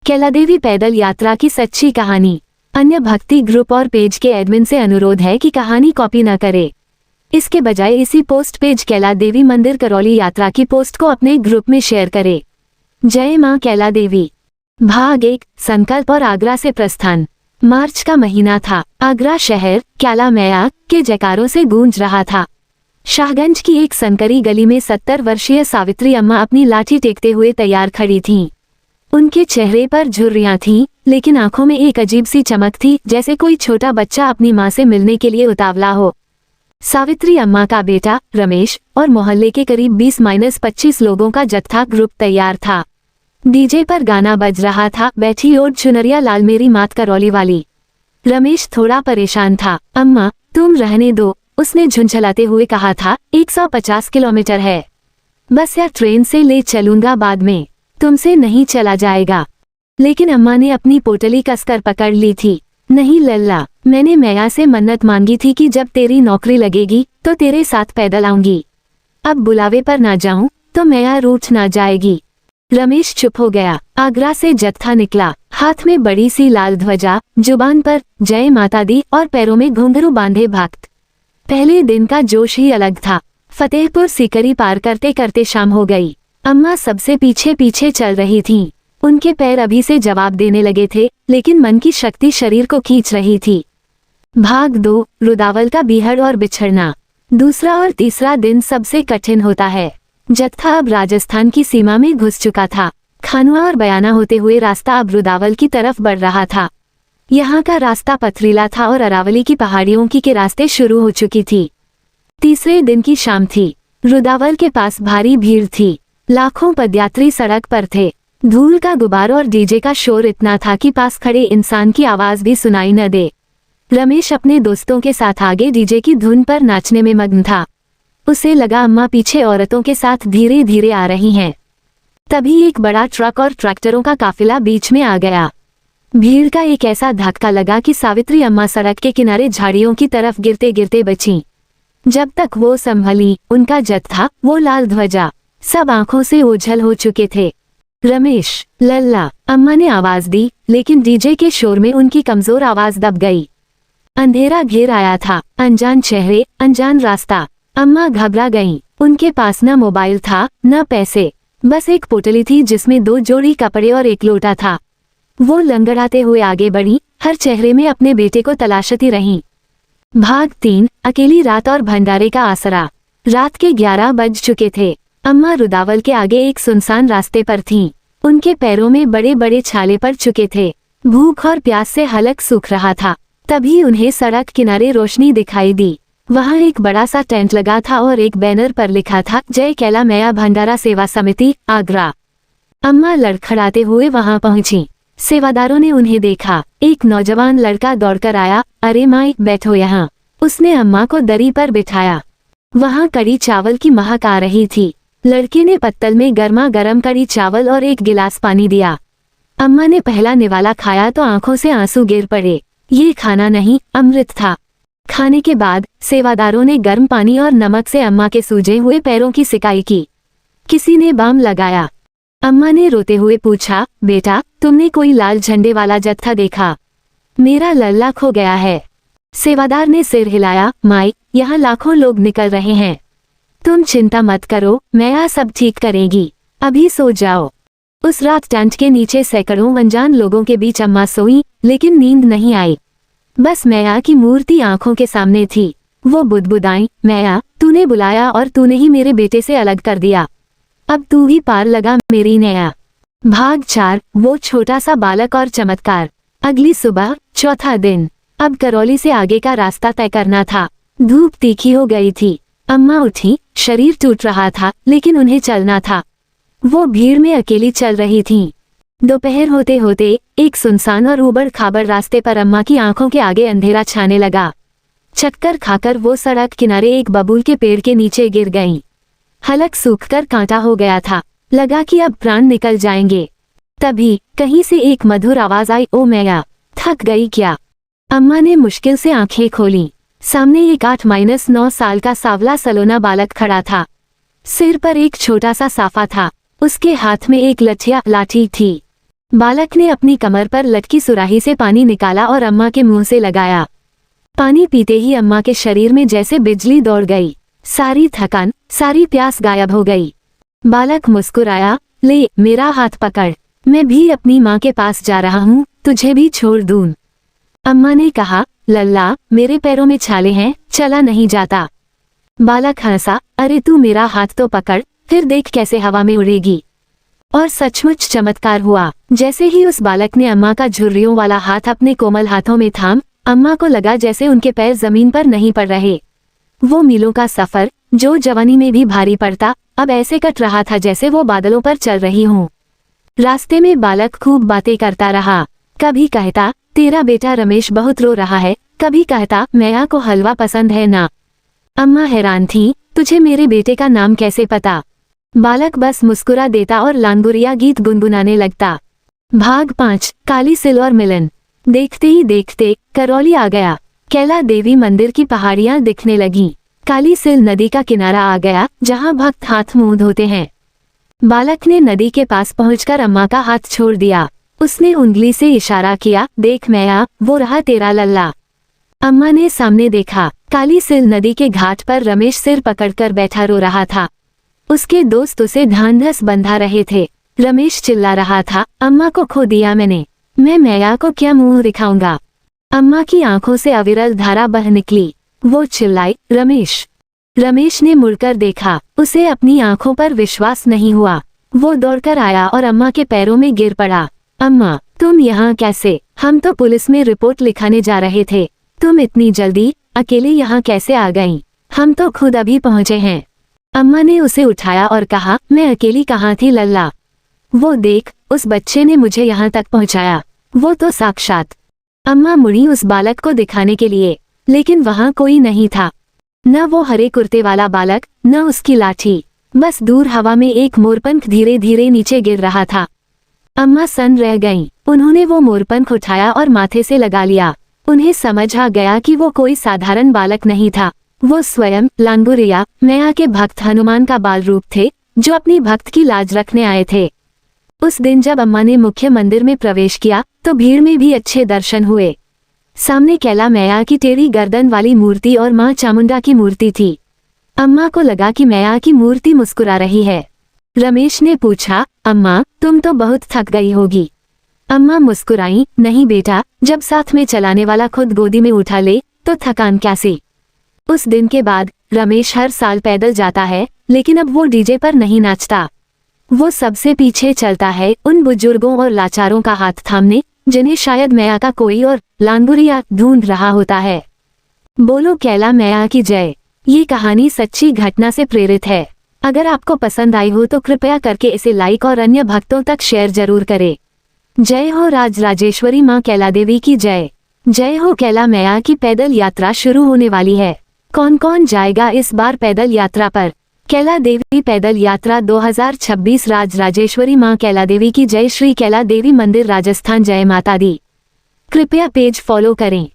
कैलादेवी पैदल यात्रा की सच्ची कहानी। अन्य भक्ति ग्रुप और पेज के एडमिन से अनुरोध है कि कहानी कॉपी न करे। इसके बजाय इसी पोस्ट पेज कैलादेवी मंदिर करौली यात्रा की पोस्ट को अपने ग्रुप में शेयर करे। जय मां कैलादेवी। भाग 1, संकल्प और आगरा से प्रस्थान। मार्च का महीना था। आगरा शहर कैला मैया के जयकारों से गूंज रहा था। शाहगंज की एक संकरी गली में 70 वर्षीय सावित्री अम्मा अपनी लाठी टेकते हुए तैयार खड़ी थीं। उनके चेहरे पर झुर्रियां थीं, लेकिन आंखों में एक अजीब सी चमक थी, जैसे कोई छोटा बच्चा अपनी मां से मिलने के लिए उतावला हो। सावित्री अम्मा का बेटा रमेश और मोहल्ले के करीब 20-25 लोगों का जत्था ग्रुप तैयार था। डीजे पर गाना बज रहा था, बैठी ओढ़ चुनरिया लाल मेरी मात करौली वाली। रमेश थोड़ा परेशान था। अम्मा तुम रहने दो, उसने झुंझलाते हुए कहा था। 150 किलोमीटर है, बस या ट्रेन से ले चलूंगा, बाद में तुमसे नहीं चला जाएगा। लेकिन अम्मा ने अपनी पोटली कसकर पकड़ ली थी। नहीं लल्ला, मैंने मैया से मन्नत मांगी थी कि जब तेरी नौकरी लगेगी तो तेरे साथ पैदल आऊंगी। अब बुलावे पर ना जाऊं तो मैया रूठ ना जाएगी। रमेश चुप हो गया। आगरा से जत्था निकला, हाथ में बड़ी सी लाल ध्वजा, जुबान पर जय माता दी और पैरों में घुंघरू बांधे भक्त। पहले दिन का जोश ही अलग था। फतेहपुर सीकरी पार करते करते शाम हो गई। अम्मा सबसे पीछे पीछे चल रही थीं। उनके पैर अभी से जवाब देने लगे थे, लेकिन मन की शक्ति शरीर को खींच रही थी। भाग 2, रुदावल का बीहड़ और बिछड़ना। दूसरा और तीसरा दिन सबसे कठिन होता है। जत्था अब राजस्थान की सीमा में घुस चुका था। खानुआ और बयाना होते हुए रास्ता अब रुदावल की तरफ बढ़ रहा था। यहाँ का रास्ता पथरीला था और अरावली की पहाड़ियों के रास्ते शुरू हो चुकी थी। तीसरे दिन की शाम थी। रुदावल के पास भारी भीड़ थी। लाखों पदयात्री सड़क पर थे। धूल का गुबार और डीजे का शोर इतना था कि पास खड़े इंसान की आवाज भी सुनाई न दे। रमेश अपने दोस्तों के साथ आगे डीजे की धुन पर नाचने में मग्न था। उसे लगा अम्मा पीछे औरतों के साथ धीरे धीरे आ रही हैं। तभी एक बड़ा ट्रक और ट्रैक्टरों का काफिला बीच में आ गया। भीड़ का एक ऐसा धक्का लगा कि सावित्री अम्मा सड़क के किनारे झाड़ियों की तरफ गिरते गिरते बचीं। जब तक वो संभली, उनका जत्था, वो लाल ध्वजा, सब आंखों से ओझल हो चुके थे। रमेश, लल्ला, अम्मा ने आवाज दी, लेकिन डीजे के शोर में उनकी कमजोर आवाज दब गई। अंधेरा घेर आया था। अनजान चेहरे, अनजान रास्ता। अम्मा घबरा गईं। उनके पास न मोबाइल था न पैसे, बस एक पोटली थी जिसमें 2 जोड़ी कपड़े और एक लोटा था। वो लंगड़ाते हुए आगे बढ़ी, हर चेहरे में अपने बेटे को तलाशती रहीं। भाग 3, अकेली रात और भंडारे का आसरा। रात के 11 बज चुके थे। अम्मा रुदावल के आगे एक सुनसान रास्ते पर थीं। उनके पैरों में बड़े बड़े छाले पड़ चुके थे। भूख और प्यास से हलक सूख रहा था। तभी उन्हें सड़क किनारे रोशनी दिखाई दी। वहां एक बड़ा सा टेंट लगा था और एक बैनर पर लिखा था, जय कैला मैया भंडारा सेवा समिति, आगरा। अम्मा लड़खड़ाते हुए वहां पहुंची। सेवादारों ने उन्हें देखा। एक नौजवान लड़का दौड़कर आया। अरे माई, बैठो यहाँ। उसने अम्मा को दरी पर बिठाया। वहां कड़ी चावल की महक आ रही थी। लड़के ने पत्तल में गर्मा गर्म कड़ी चावल और एक गिलास पानी दिया। अम्मा ने पहला निवाला खाया तो आंखों से आंसू गिर पड़े। ये खाना नहीं, अमृत था। खाने के बाद सेवादारों ने गर्म पानी और नमक से अम्मा के सूजे हुए पैरों की सिकाई की। किसी ने बाम लगाया। अम्मा ने रोते हुए पूछा, बेटा, तुमने कोई लाल झंडे वाला जत्था देखा? मेरा लल्ला खो गया है। सेवादार ने सिर हिलाया। माई, यहाँ लाखों लोग निकल रहे हैं। तुम चिंता मत करो, मैया सब ठीक करेगी। अभी सो जाओ। उस रात टेंट के नीचे सैकड़ों अनजान लोगों के बीच अम्मा सोई, लेकिन नींद नहीं आई। बस मैया की मूर्ति आंखों के सामने थी। वो बुदबुदाई, मैया, तूने बुलाया और तूने ही मेरे बेटे से अलग कर दिया। अब तू ही पार लगा मेरी नैया। भाग 4, वो छोटा सा बालक और चमत्कार। अगली सुबह, चौथा दिन। अब करौली से आगे का रास्ता तय करना था। धूप तीखी हो गई थी। अम्मा उठी। शरीर टूट रहा था, लेकिन उन्हें चलना था। वो भीड़ में अकेली चल रही थीं। दोपहर होते होते एक सुनसान और उबड़ खाबड़ रास्ते पर अम्मा की आंखों के आगे अंधेरा छाने लगा। चक्कर खाकर वो सड़क किनारे एक बबूल के पेड़ के नीचे गिर गईं। हलक सूखकर कांटा हो गया था। लगा कि अब प्राण निकल जाएंगे। तभी कहीं से एक मधुर आवाज आई, ओ मैया, थक गई क्या? अम्मा ने मुश्किल से आंखें खोलीं। सामने एक 8-9 साल का सावला सलोना बालक खड़ा था। सिर पर एक छोटा सा साफा था। उसके हाथ में एक लाठी थी। बालक ने अपनी कमर पर लटकी सुराही से पानी निकाला और अम्मा के मुंह से लगाया। पानी पीते ही अम्मा के शरीर में जैसे बिजली दौड़ गई। सारी थकान, सारी प्यास गायब हो गई। बालक मुस्कुराया, ले मेरा हाथ पकड़, मैं भी अपनी माँ के पास जा रहा हूँ, तुझे भी छोड़ दूँ। अम्मा ने कहा, लल्ला मेरे पैरों में छाले हैं, चला नहीं जाता। बालक हंसा, अरे तू मेरा हाथ तो पकड़, फिर देख कैसे हवा में उड़ेगी। और सचमुच चमत्कार हुआ। जैसे ही उस बालक ने अम्मा का झुर्रियों वाला हाथ अपने कोमल हाथों में थाम, अम्मा को लगा जैसे उनके पैर जमीन पर नहीं पड़ रहे। वो मीलों का सफर, जो जवानी में भी भारी पड़ता, अब ऐसे कट रहा था जैसे वो बादलों पर चल रही हूँ। रास्ते में बालक खूब बातें करता रहा। कभी कहता, तेरा बेटा रमेश बहुत रो रहा है, कभी कहता, मैया को हलवा पसंद है ना। अम्मा हैरान थी, तुझे मेरे बेटे का नाम कैसे पता। बालक बस मुस्कुरा देता और लांगुरिया गीत गुनगुनाने लगता। भाग 5, काली सिल और मिलन। देखते ही देखते करौली आ गया। कैला देवी मंदिर की पहाड़ियां दिखने लगीं। काली सिल नदी का किनारा आ गया, जहां भक्त हाथ मुंह धोते हैं। बालक ने नदी के पास पहुंचकर अम्मा का हाथ छोड़ दिया। उसने उंगली से इशारा किया, देख मैया, वो रहा तेरा लल्ला। अम्मा ने सामने देखा। काली सिल नदी के घाट पर रमेश सिर पकड़कर बैठा रो रहा था। उसके दोस्त उसे ढांढस बंधा रहे थे। रमेश चिल्ला रहा था, अम्मा को खो दिया मैंने, मैं मैया को क्या मुंह दिखाऊंगा। अम्मा की आंखों से अविरल धारा बह निकली। वो चिल्लाई, रमेश। रमेश ने मुड़कर देखा। उसे अपनी आंखों पर विश्वास नहीं हुआ। वो दौड़कर आया और अम्मा के पैरों में गिर पड़ा। अम्मा, तुम यहाँ कैसे? हम तो पुलिस में रिपोर्ट लिखाने जा रहे थे। तुम इतनी जल्दी अकेले यहाँ कैसे आ गईं? हम तो खुद अभी पहुँचे हैं। अम्मा ने उसे उठाया और कहा, मैं अकेली कहाँ थी लल्ला। वो देख, उस बच्चे ने मुझे यहाँ तक पहुँचाया। वो तो साक्षात। अम्मा मुड़ी उस बालक को दिखाने के लिए, लेकिन वहाँ कोई नहीं था। न वो हरे कुर्ते वाला बालक, न उसकी लाठी। बस दूर हवा में एक मोरपंख धीरे धीरे नीचे गिर रहा था। अम्मा सन्न रह गईं। उन्होंने वो मोरपंख उठाया और माथे से लगा लिया। उन्हें समझ आ गया कि वो कोई साधारण बालक नहीं था। वो स्वयं लांगुरिया मैया के भक्त हनुमान का बाल रूप थे, जो अपनी भक्त की लाज रखने आए थे। उस दिन जब अम्मा ने मुख्य मंदिर में प्रवेश किया, तो भीड़ में भी अच्छे दर्शन हुए। सामने कैला मैया की टेढ़ी गर्दन वाली मूर्ति और माँ चामुंडा की मूर्ति थी। अम्मा को लगा कि मैया की मूर्ति मुस्कुरा रही है। रमेश ने पूछा, अम्मा, तुम तो बहुत थक गई होगी। अम्मा मुस्कुराई, नहीं बेटा, जब साथ में चलाने वाला खुद गोदी में उठा ले, तो थकान कैसी। उस दिन के बाद रमेश हर साल पैदल जाता है, लेकिन अब वो डीजे पर नहीं नाचता। वो सबसे पीछे चलता है, उन बुजुर्गों और लाचारों का हाथ थामने, जिन्हें शायद मैया का कोई और लांगुरिया ढूंढ रहा होता है। बोलो कैला मैया की जय। ये कहानी सच्ची घटना से प्रेरित है। अगर आपको पसंद आई हो तो कृपया करके इसे लाइक और अन्य भक्तों तक शेयर जरूर करें। जय हो राजराजेश्वरी माँ कैला देवी की जय। जय हो। कैला मैया की पैदल यात्रा शुरू होने वाली है। कौन कौन जाएगा इस बार पैदल यात्रा पर? कैला देवी पैदल यात्रा 2026। राजराजेश्वरी माँ कैला देवी की जय। श्री कैला देवी मंदिर, राजस्थान। जय माता दी। कृपया पेज फॉलो करें।